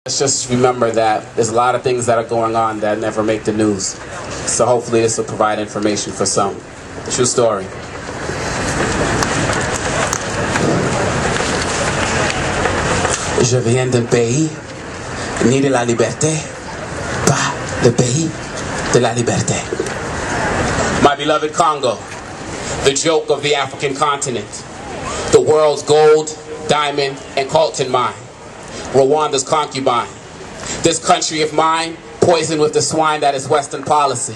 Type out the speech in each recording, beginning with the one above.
Let's just remember that there's a lot of things that are going on that never make the news. So hopefully this will provide information for some. True story. Je viens d'un pays ni de la liberté, pas le pays de la liberté. My beloved Congo, the joke of the African continent, the world's gold, diamond, and coltan mine. Rwanda's concubine. This country of mine, poisoned with the swine that is Western policy.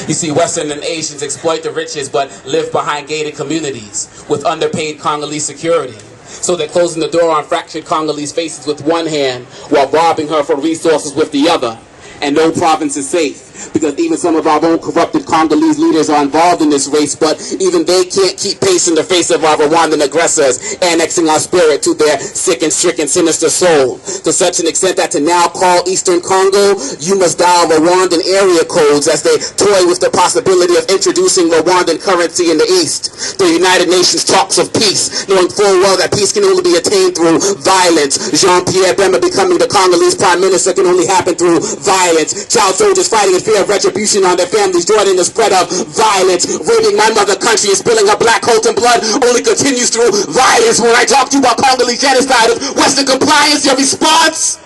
You see, Western and Asians exploit the riches but live behind gated communities with underpaid Congolese security. So they're closing the door on fractured Congolese faces with one hand while robbing her for resources with the other. And no province is safe, because even some of our own corrupted Congolese leaders are involved in this race, but even they can't keep pace in the face of our Rwandan aggressors, annexing our spirit to their sick and stricken, sinister soul, to such an extent that to now call Eastern Congo, you must dial Rwandan area codes as they toy with the possibility of introducing Rwandan currency in the East. The United Nations talks of peace, knowing full well that peace can only be attained through violence. Jean-Pierre Bemba becoming the Congolese Prime Minister can only happen through violence. Child soldiers fighting in fear of retribution on their families, joining the spread of violence. Raping my mother country and spilling her black coltan blood only continues through violence. When I talk to you about Congolese genocide of Western compliance, your response?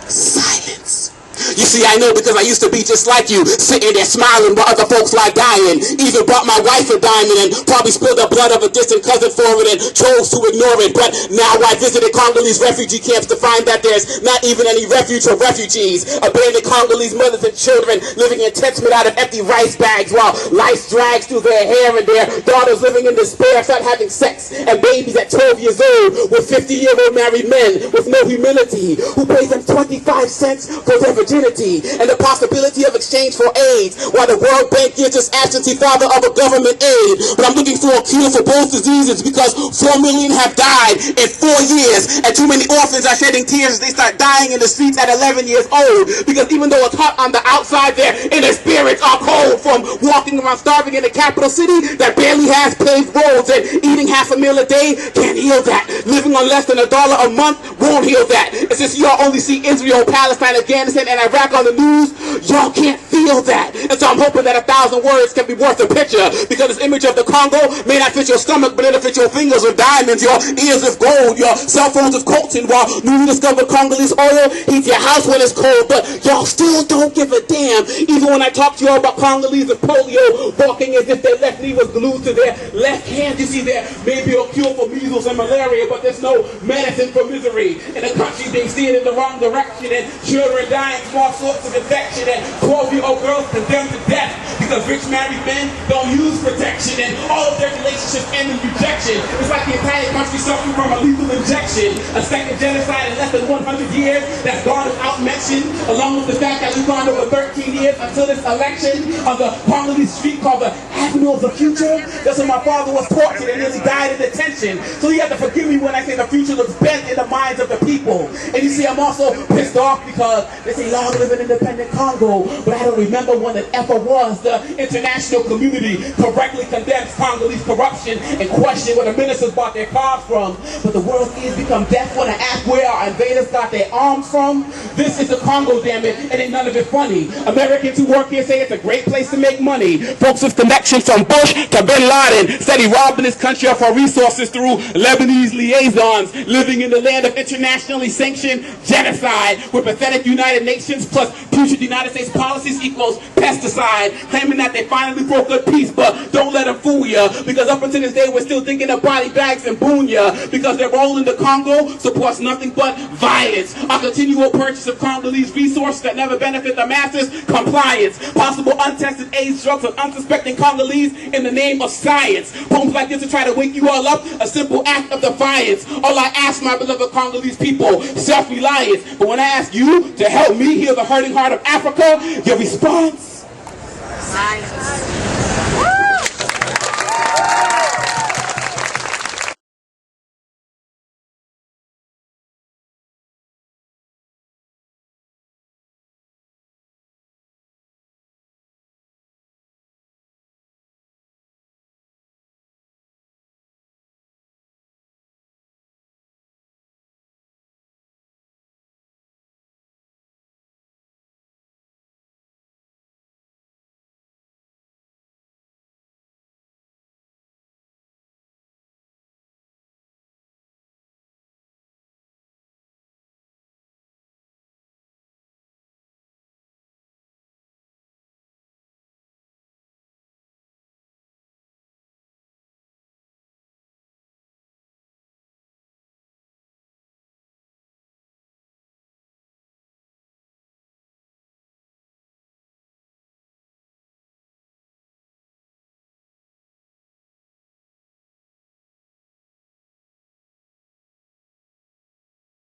Silence. You see, I know, because I used to be just like you, sitting there smiling while other folks lie dying. Even brought my wife a diamond and probably spilled the blood of a distant cousin for it and chose to ignore it. But now I visited Congolese refugee camps to find that there's not even any refuge for refugees. Abandoned Congolese mothers and children living in tents made out of empty rice bags while lice drags through their hair, and their daughters living in despair start having sex, and babies at 12 years old with 50-year-old married men with no humility who pays them 25 cents for their virginity and the possibility of exchange for AIDS, while the World Bank gives us absentee father of a government aid. But I'm looking for a cure for both diseases, because 4 million have died in 4 years, and too many orphans are shedding tears as they start dying in the streets at 11 years old, because even though it's hot on the outside, their inner spirits are cold from walking around starving in the capital city that barely has paved roads, and eating half a meal a day can't heal that. Living on less than $1 a month won't heal that. It's just y'all only see Israel, Palestine, Afghanistan, and Iraq on the news. Y'all can't feel that. And so I'm hoping that 1,000 words can be worth a picture, because this image of the Congo may not fit your stomach, but it'll fit your fingers with diamonds, your ears with gold, your cell phones with coltan, while newly discovered Congolese oil heats your house when it's cold. But y'all still don't give a damn, even when I talk to y'all about Congolese with polio, walking as if their left knee was glued to their left hand. You see, there may be a cure for measles and malaria, but there's no medicine for misery. In a country they steer in the wrong direction, and children dying from all sorts of infection, and 12-year-old girls condemned to death because rich married men don't use protection, and all of their relationships end in rejection. It's like the entire country suffering from a lethal injection. A second genocide in less than 100 years that's gone without mention, along with the fact that we've gone over 13 years until this election on the Congolese street called the Avenue of the Future. That's when my father was tortured and nearly died in detention. So you have to forgive me when I say the future looks bent in the minds of the people. And you see, I'm also pissed off because they say long live an independent Congo, but I don't remember when it ever was. The international community correctly condemns Congolese corruption and question where the ministers bought their cars from. But the world is become deaf when I ask where our invaders got their arms from. This is the Congo, damn it, and ain't none of it funny. Americans who work here say it's a great place to make money. Folks with connections from Bush to Bin Laden said he robbing this country of our resources through Lebanese liaisons, living in the land of internationally sanctioned genocide, where pathetic United Nations plus putrid United States policies equals pesticide, claiming that they finally broke good peace, but don't let them fool ya, because up until this day we're still thinking of body bags and Bunya, because their role in the Congo supports nothing but violence. Our continual purchase of Congolese resources that never benefit the masses, compliance, possible untested AIDS drugs on unsuspecting Congolese in the name of science. Poems like this to try to wake you all up, a simple act of defiance. All I ask, my beloved Congolese people, self-reliance. But when I ask you to help me heal the hurting heart of Africa, your response? Science.